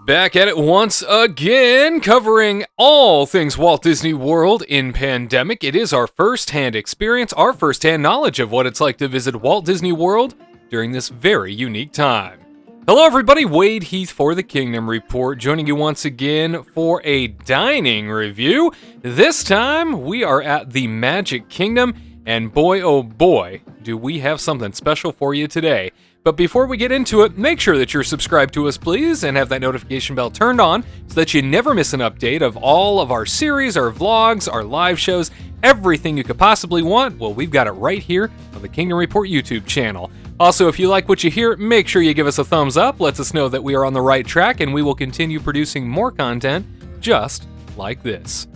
Back at it once again, covering all things Walt Disney World in pandemic. It is our first-hand experience, our first-hand knowledge of what it's like to visit Walt Disney World during this very unique time. Hello everybody, Wade Heath for the Kingdom Report, joining you once again for a dining review. This time, we are at the Magic Kingdom, and boy oh boy, do we have something special for you today. But before we get into it, make sure that you're subscribed to us, please, and have that notification bell turned on so that you never miss an update of all of our series, our vlogs, our live shows, everything you could possibly want. Well, we've got it right here on the Kingdom Report YouTube channel. Also, if you like what you hear, make sure you give us a thumbs up, lets us know that we are on the right track, and we will continue producing more content just like this.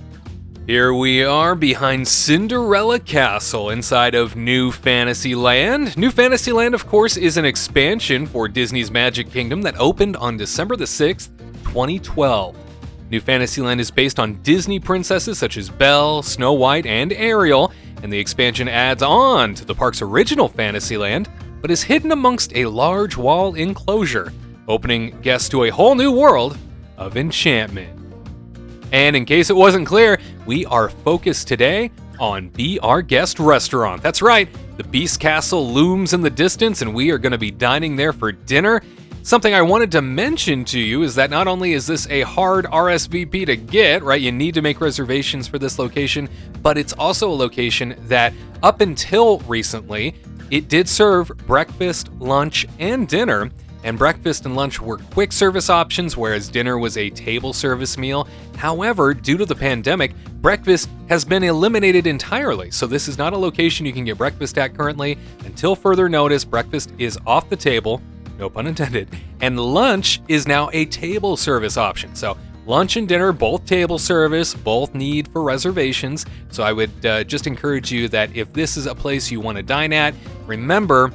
Here we are behind Cinderella Castle inside of New Fantasyland. New Fantasyland, of course, is an expansion for Disney's Magic Kingdom that opened on December the 6th, 2012. New Fantasyland is based on Disney princesses such as Belle, Snow White, and Ariel, and the expansion adds on to the park's original Fantasyland, but is hidden amongst a large wall enclosure, opening guests to a whole new world of enchantment. And in case it wasn't clear, we are focused today on Be Our Guest restaurant. That's right, the Beast Castle looms in the distance and we are going to be dining there for dinner. Something I wanted to mention to you is that not only is this a hard RSVP to get, right, you need to make reservations for this location, but it's also a location that up until recently, it did serve breakfast, lunch, and dinner. And breakfast and lunch were quick service options, whereas dinner was a table service meal. However, due to the pandemic, breakfast has been eliminated entirely. So this is not a location you can get breakfast at currently. Until further notice, breakfast is off the table, no pun intended, and lunch is now a table service option. So lunch and dinner, both table service, both need for reservations. So I would just encourage you that if this is a place you want to dine at, remember,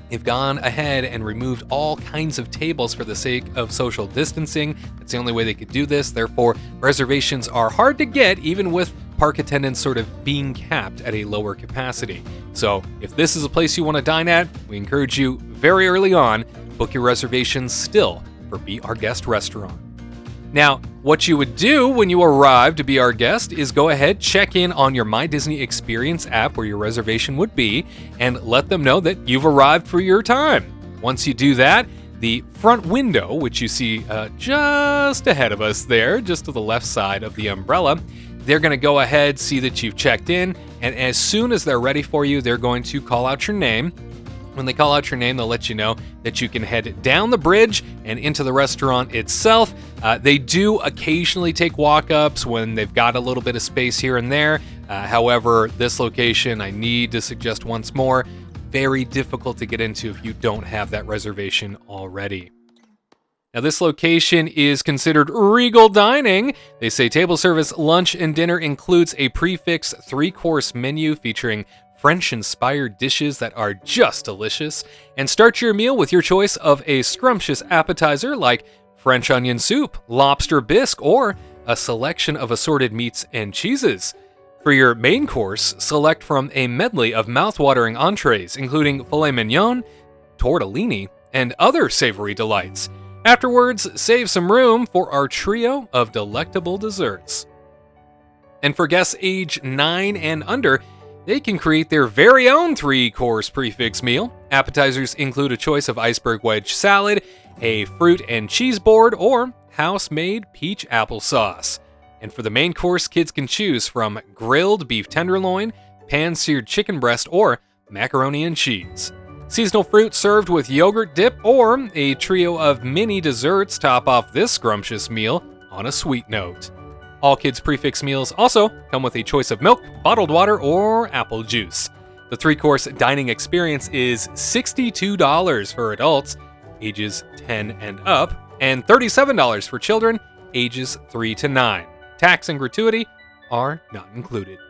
they've gone ahead and removed all kinds of tables for the sake of social distancing. That's the only way they could do this. Therefore, reservations are hard to get, even with park attendance sort of being capped at a lower capacity. So if this is a place you want to dine at, we encourage you very early on, book your reservations still for Be Our Guest restaurant. Now, what you would do when you arrive to Be Our Guest is go ahead, check in on your My Disney Experience app where your reservation would be, and let them know that you've arrived for your time. Once you do that, the front window, which you see just ahead of us there, just to the left side of the umbrella, they're going to go ahead, see that you've checked in, and as soon as they're ready for you, they're going to call out your name. When they call out your name, they'll let you know that you can head down the bridge and into the restaurant itself. They do occasionally take walk-ups when they've got a little bit of space here and there. However, this location, I need to suggest once more, very difficult to get into if you don't have that reservation already. Now, this location is considered regal dining. They say table service, lunch, and dinner includes a prix-fixe 3-course menu featuring French-inspired dishes that are just delicious, and start your meal with your choice of a scrumptious appetizer like French onion soup, lobster bisque, or a selection of assorted meats and cheeses. For your main course, select from a medley of mouth-watering entrees, including filet mignon, tortellini, and other savory delights. Afterwards, save some room for our trio of delectable desserts. And for guests age 9 and under, they can create their very own 3-course prix-fixe meal. Appetizers include a choice of iceberg wedge salad, a fruit and cheese board, or house-made peach applesauce. And for the main course, kids can choose from grilled beef tenderloin, pan-seared chicken breast, or macaroni and cheese. Seasonal fruit served with yogurt dip, or a trio of mini desserts top off this scrumptious meal on a sweet note. All kids' prix-fixe meals also come with a choice of milk, bottled water, or apple juice. The 3-course dining experience is $62 for adults, ages 10 and up, and $37 for children, ages 3 to 9. Tax and gratuity are not included.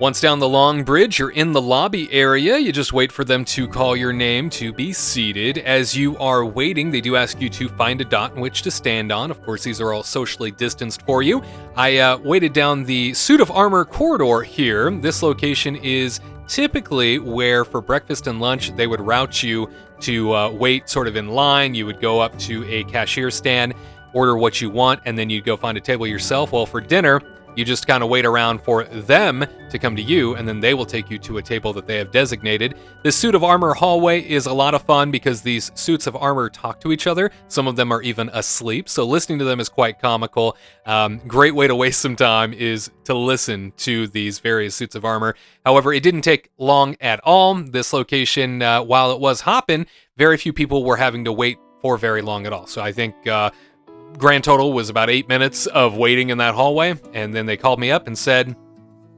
Once down the long bridge, you're in the lobby area. You just wait for them to call your name to be seated. As you are waiting, they do ask you to find a dot in which to stand on. Of course, these are all socially distanced for you. I waited down the suit of armor corridor here. This location is typically where for breakfast and lunch, they would route you to wait sort of in line. You would go up to a cashier stand. order what you want, and then you'd go find a table yourself. Well, for dinner, you just kind of wait around for them to come to you, and then they will take you to a table that they have designated. This suit of armor hallway is a lot of fun because these suits of armor talk to each other. Some of them are even asleep, so listening to them is quite comical. Great way to waste some time is to listen to these various suits of armor. However, it didn't take long at all. This location, while it was hopping, very few people were having to wait for very long at all. So I think grand total was about 8 minutes of waiting in that hallway, and then they called me up and said,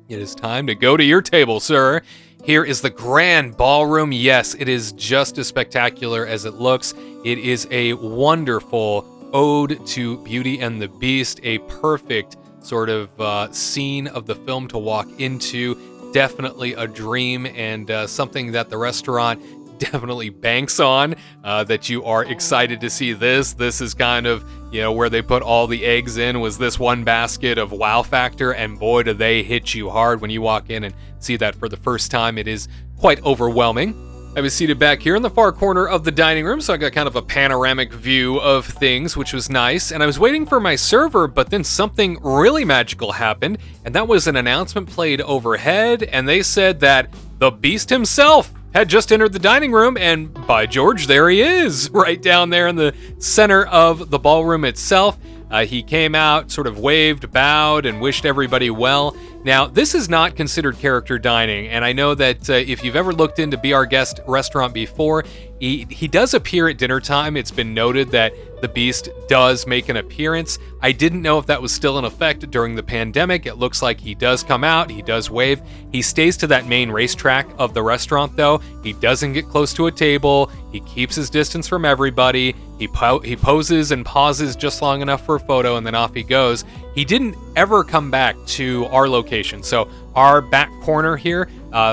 "It is time to go to your table, sir." Here is the Grand Ballroom. Yes, it is just as spectacular as it looks. It is a wonderful ode to Beauty and the Beast, a perfect sort of scene of the film to walk into. Definitely a dream, and something that the restaurant definitely banks on, that you are excited to see this. This is kind of, where they put all the eggs in, was this one basket of wow factor, and boy, do they hit you hard when you walk in and see that for the first time. It is quite overwhelming. I was seated back here in the far corner of the dining room, so I got kind of a panoramic view of things, which was nice. And I was waiting for my server, but then something really magical happened, and that was an announcement played overhead, and they said that the Beast himself had just entered the dining room, and by George, there he is, right down there in the center of the ballroom itself. He came out, sort of waved, bowed, and wished everybody well. Now, this is not considered character dining, and I know that if you've ever looked into Be Our Guest restaurant before, he does appear at dinner time. It's been noted that the Beast does make an appearance. I didn't know if that was still in effect during the pandemic. It looks like he does come out, he does wave. He stays to that main racetrack of the restaurant, though. He doesn't get close to a table. He keeps his distance from everybody. He poses and pauses just long enough for a photo, and then off he goes. He didn't ever come back to our location. So our back corner here,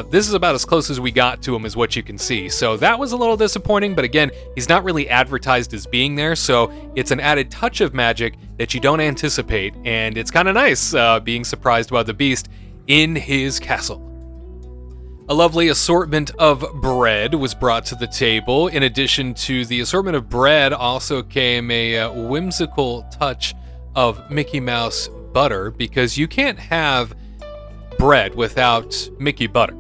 this is about as close as we got to him, is what you can see. So that was a little disappointing, but again, he's not really advertised as being there, so it's an added touch of magic that you don't anticipate, and it's kind of nice being surprised by the Beast in his castle. A lovely assortment of bread was brought to the table. In addition to the assortment of bread, also came a whimsical touch of Mickey Mouse butter, because you can't have bread without Mickey butter,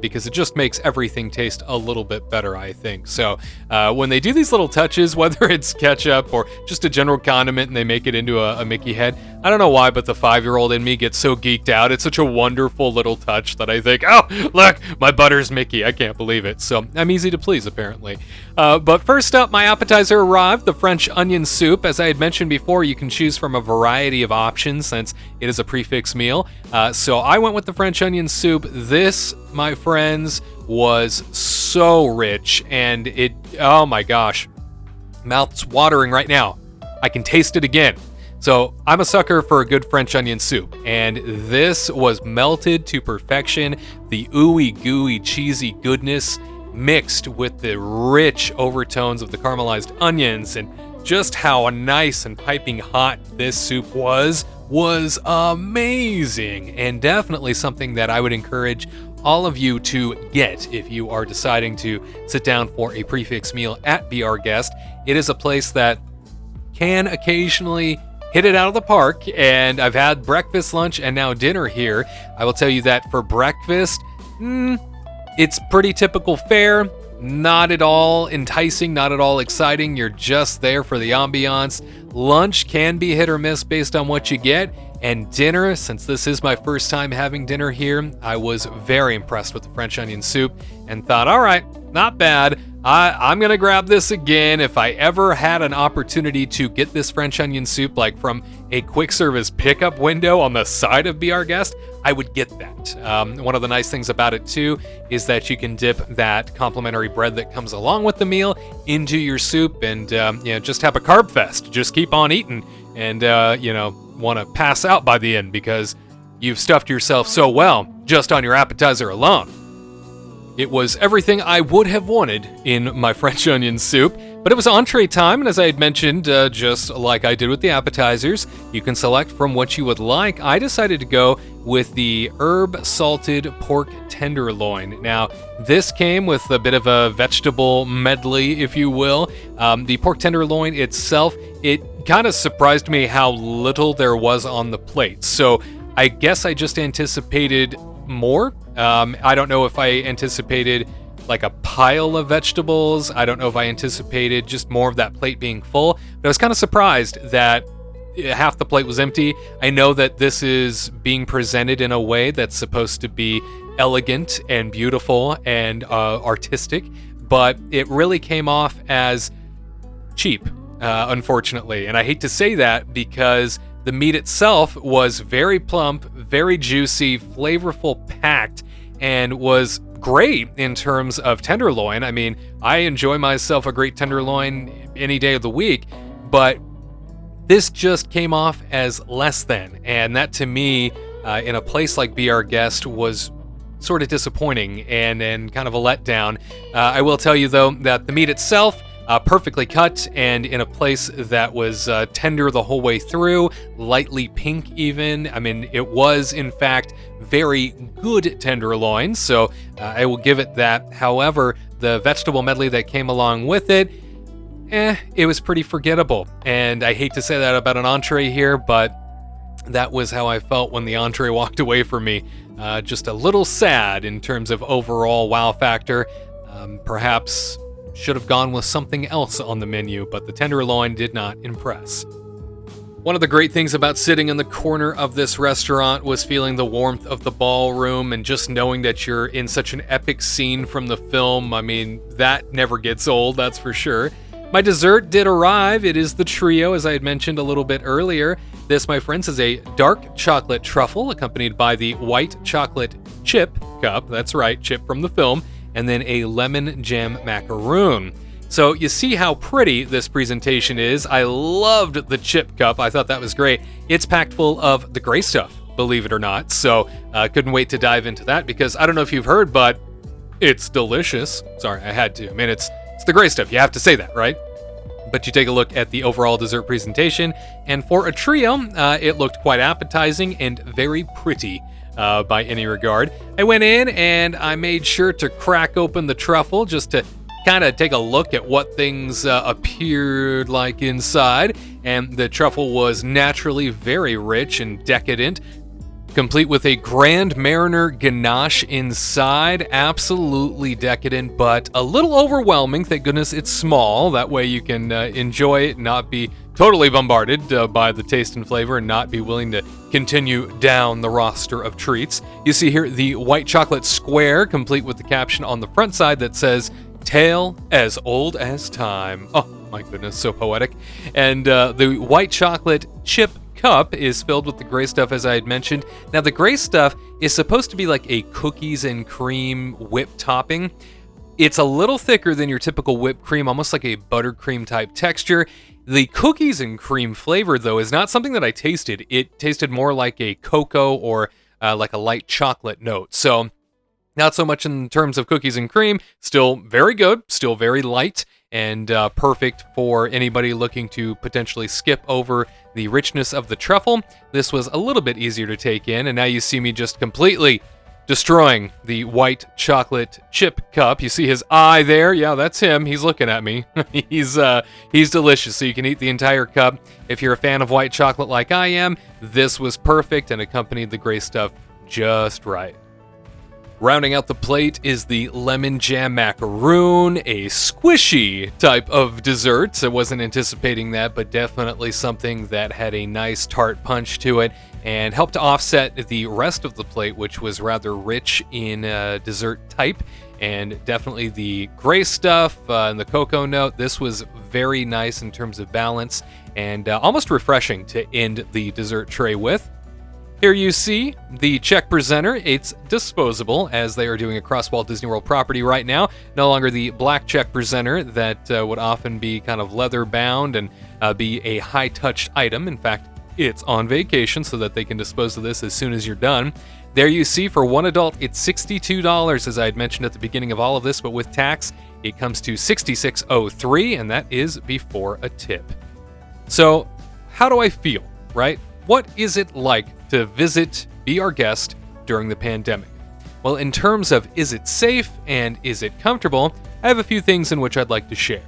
because it just makes everything taste a little bit better, I think. So when they do these little touches, whether it's ketchup or just a general condiment, and they make it into a Mickey head, I don't know why, but the 5-year-old in me gets so geeked out. It's such a wonderful little touch that I think, oh, look, my butter's Mickey. I can't believe it. So I'm easy to please, apparently. But first up, my appetizer arrived, the French onion soup. As I had mentioned before, you can choose from a variety of options since it is a prefix meal. So I went with the French onion soup. This, my friends, was so rich, and it, oh my gosh, mouth's watering right now. I can taste it again. So I'm a sucker for a good French onion soup, and this was melted to perfection. The ooey gooey cheesy goodness mixed with the rich overtones of the caramelized onions, and just how nice and piping hot this soup was amazing, and definitely something that I would encourage all of you to get if you are deciding to sit down for a prefix meal at Be Our Guest. It is a place that can occasionally hit it out of the park, and I've had breakfast, lunch, and now dinner here. I will tell you that for breakfast, it's pretty typical fare. Not at all enticing, not at all exciting. You're just there for the ambiance. Lunch can be hit or miss based on what you get. And dinner, since this is my first time having dinner here, I was very impressed with the French onion soup and thought, all right, not bad. I'm going to grab this again. If I ever had an opportunity to get this French onion soup, like from a quick service pickup window on the side of Be Our Guest, I would get that. One of the nice things about it too is that you can dip that complimentary bread that comes along with the meal into your soup, and just have a carb fest. Just keep on eating, and want to pass out by the end because you've stuffed yourself so well just on your appetizer alone. It was everything I would have wanted in my French onion soup, but But it was entree time, and as I had mentioned, just like I did with the appetizers, you can select from what you would like. I decided to go with the herb-salted pork tenderloin. Now, this came with a bit of a vegetable medley, if you will. The pork tenderloin itself, it kind of surprised me how little there was on the plate. So I guess I just anticipated more. I don't know if I anticipated like a pile of vegetables. I don't know if I anticipated just more of that plate being full, but I was kind of surprised that half the plate was empty. I know that this is being presented in a way that's supposed to be elegant and beautiful and artistic, but it really came off as cheap, unfortunately. And I hate to say that because the meat itself was very plump, very juicy, flavorful, packed, and was great in terms of tenderloin. I mean, I enjoy myself a great tenderloin any day of the week, but this just came off as less than. And that to me, in a place like Be Our Guest, was sort of disappointing and kind of a letdown. I will tell you, though, that the meat itself, perfectly cut and in a place that was tender the whole way through, lightly pink even. I mean, it was, in fact, very good tenderloin, so I will give it that. However, the vegetable medley that came along with it, it was pretty forgettable. And I hate to say that about an entree here, but that was how I felt when the entree walked away from me. Just a little sad in terms of overall wow factor. Perhaps should have gone with something else on the menu, but the tenderloin did not impress. One of the great things about sitting in the corner of this restaurant was feeling the warmth of the ballroom and just knowing that you're in such an epic scene from the film. I mean, that never gets old, that's for sure. My dessert did arrive. It is the trio, as I had mentioned a little bit earlier. This, my friends, is a dark chocolate truffle accompanied by the white chocolate chip cup. That's right, chip from the film. And then a lemon jam macaroon. So you see how pretty this presentation is. I loved the chip cup. I thought that was great. It's packed full of the gray stuff, believe it or not. So couldn't wait to dive into that because I don't know if you've heard, but it's delicious. Sorry, I had to. I mean, it's the gray stuff. You have to say that, right? But you take a look at the overall dessert presentation, and for a trio, it looked quite appetizing and very pretty. By any regard. I went in and I made sure to crack open the truffle just to kind of take a look at what things appeared like inside. And the truffle was naturally very rich and decadent, complete with a Grand Mariner ganache inside. Absolutely decadent, but a little overwhelming. Thank goodness it's small. That way you can enjoy it, not be totally bombarded by the taste and flavor, and not be willing to continue down the roster of treats. You see here the white chocolate square, complete with the caption on the front side that says, "Tale as old as time." Oh my goodness, so poetic. And the white chocolate chip cup is filled with the gray stuff, as I had mentioned. Now, the gray stuff is supposed to be like a cookies and cream whipped topping. It's a little thicker than your typical whipped cream, almost like a buttercream type texture. The cookies and cream flavor, though, is not something that I tasted. It tasted more like a cocoa or like a light chocolate note. So not so much in terms of cookies and cream. Still very good, still very light, and perfect for anybody looking to potentially skip over the richness of the truffle. This was a little bit easier to take in, and now you see me just completely destroying the white chocolate chip cup. You see his eye there? Yeah, that's him. He's looking at me. He's delicious, so you can eat the entire cup. If you're a fan of white chocolate like I am, this was perfect and accompanied the gray stuff just right. Rounding out the plate is the lemon jam macaroon, a squishy type of dessert. I wasn't anticipating that, but definitely something that had a nice tart punch to it and helped to offset the rest of the plate, which was rather rich in dessert type. And definitely the gray stuff and the cocoa note. This was very nice in terms of balance and almost refreshing to end the dessert tray with. Here you see the check presenter. It's disposable, as they are doing across Walt Disney World property right now. No longer the black check presenter that would often be kind of leather bound and be a high-touched item. In fact, it's on vacation so that they can dispose of this as soon as you're done. There you see, for one adult, it's $62, as I had mentioned at the beginning of all of this, but with tax, it comes to $66.03, and that is before a tip. So, how do I feel, right? What is it like to visit, be our guest during the pandemic? Well, in terms of is it safe and is it comfortable, I have a few things in which I'd like to share.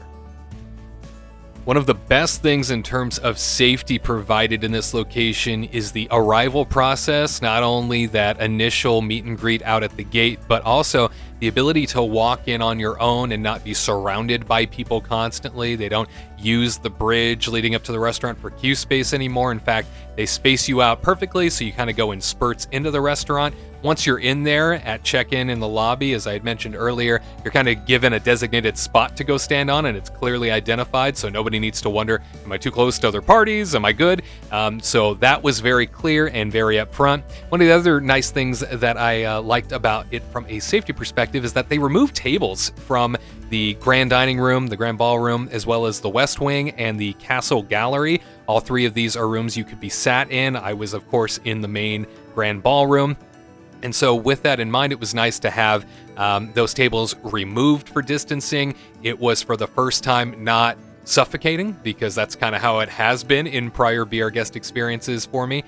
One of the best things in terms of safety provided in this location is the arrival process. Not only that initial meet and greet out at the gate, but also the ability to walk in on your own and not be surrounded by people constantly. They don't use the bridge leading up to the restaurant for queue space anymore. In fact, they space you out perfectly, so you kind of go in spurts into the restaurant. Once you're in there at check-in in the lobby, as I had mentioned earlier, you're kind of given a designated spot to go stand on, and it's clearly identified, so nobody needs to wonder, am I too close to other parties? Am I good? So that was very clear and very upfront. One of the other nice things that I liked about it from a safety perspective is that they removed tables from the Grand Dining Room, the Grand Ballroom, as well as the West Wing and the Castle Gallery. All three of these are rooms you could be sat in. I was, of course, in the main Grand Ballroom. And so with that in mind, it was nice to have those tables removed for distancing. It was, for the first time, not suffocating, because that's kind of how it has been in prior Be Our Guest experiences for me.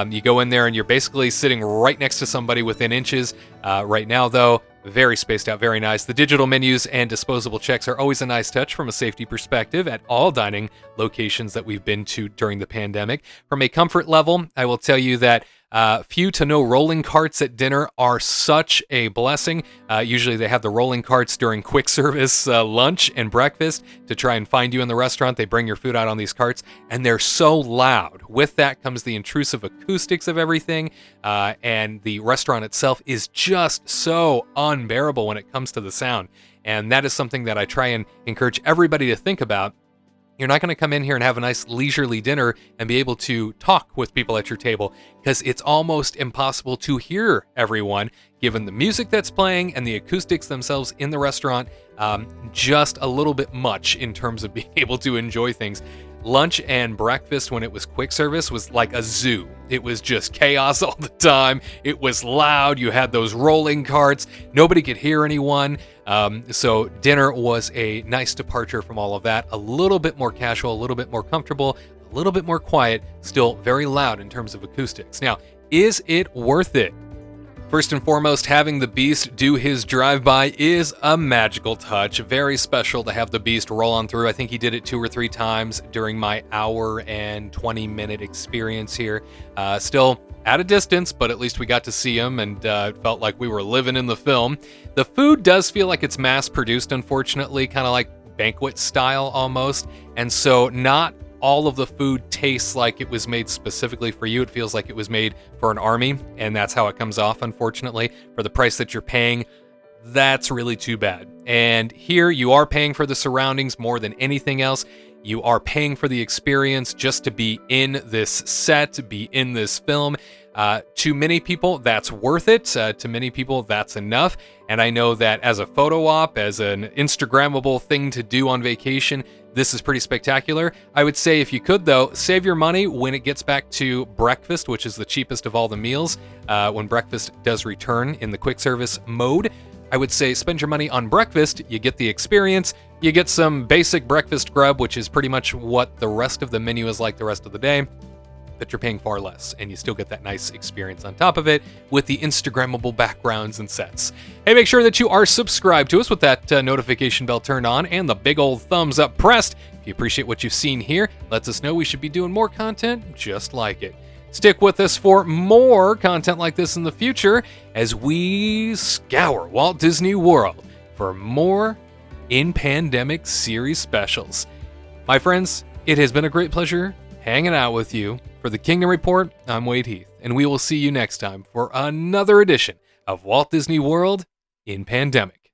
You go in there and you're basically sitting right next to somebody within inches. Right now, though, very spaced out, very nice. The digital menus and disposable checks are always a nice touch from a safety perspective at all dining locations that we've been to during the pandemic. From a comfort level, I will tell you that few to no rolling carts at dinner are such a blessing. Usually they have the rolling carts during quick service lunch and breakfast to try and find you in the restaurant. They bring your food out on these carts, and they're so loud. With that comes the intrusive acoustics of everything, and the restaurant itself is just so unbearable when it comes to the sound. And that is something that I try and encourage everybody to think about. You're not going to come in here and have a nice leisurely dinner and be able to talk with people at your table, because it's almost impossible to hear everyone, given the music that's playing and the acoustics themselves in the restaurant. Just a little bit much in terms of being able to enjoy things. Lunch and breakfast, when it was quick service, was like a zoo. It was just chaos all the time. It was loud. You had those rolling carts. Nobody could hear anyone. So dinner was a nice departure from all of that. A little bit more casual, a little bit more comfortable, a little bit more quiet, still very loud in terms of acoustics. Now, is it worth it? First and foremost, having the Beast do his drive-by is a magical touch. Very special to have the Beast roll on through. I think he did it 2 or 3 times during my hour and 20-minute experience here. Still at a distance, but at least we got to see him, and it felt like we were living in the film. The food does feel like it's mass-produced, unfortunately, kind of like banquet style almost, and so not all of the food tastes like it was made specifically for you. It feels like it was made for an army, and that's how it comes off, unfortunately. For the price that you're paying, that's really too bad. And here you are paying for the surroundings more than anything else. You are paying for the experience just to be in this set, to be in this film. To many people, that's worth it. To many people, that's enough. And I know that as a photo op, as an Instagrammable thing to do on vacation, this is pretty spectacular. I would say, if you could, though, save your money when it gets back to breakfast, which is the cheapest of all the meals. When breakfast does return in the quick service mode, I would say spend your money on breakfast. You get the experience. You get some basic breakfast grub, which is pretty much what the rest of the menu is like the rest of the day, but you're paying far less, and you still get that nice experience on top of it with the Instagrammable backgrounds and sets. Hey, make sure that you are subscribed to us with that notification bell turned on and the big old thumbs up pressed. If you appreciate what you've seen here, lets us know we should be doing more content just like it. Stick with us for more content like this in the future as we scour Walt Disney World for more In Pandemic series specials. My friends, it has been a great pleasure hanging out with you. For the Kingdom Report, I'm Wade Heath, and we will see you next time for another edition of Walt Disney World in Pandemic.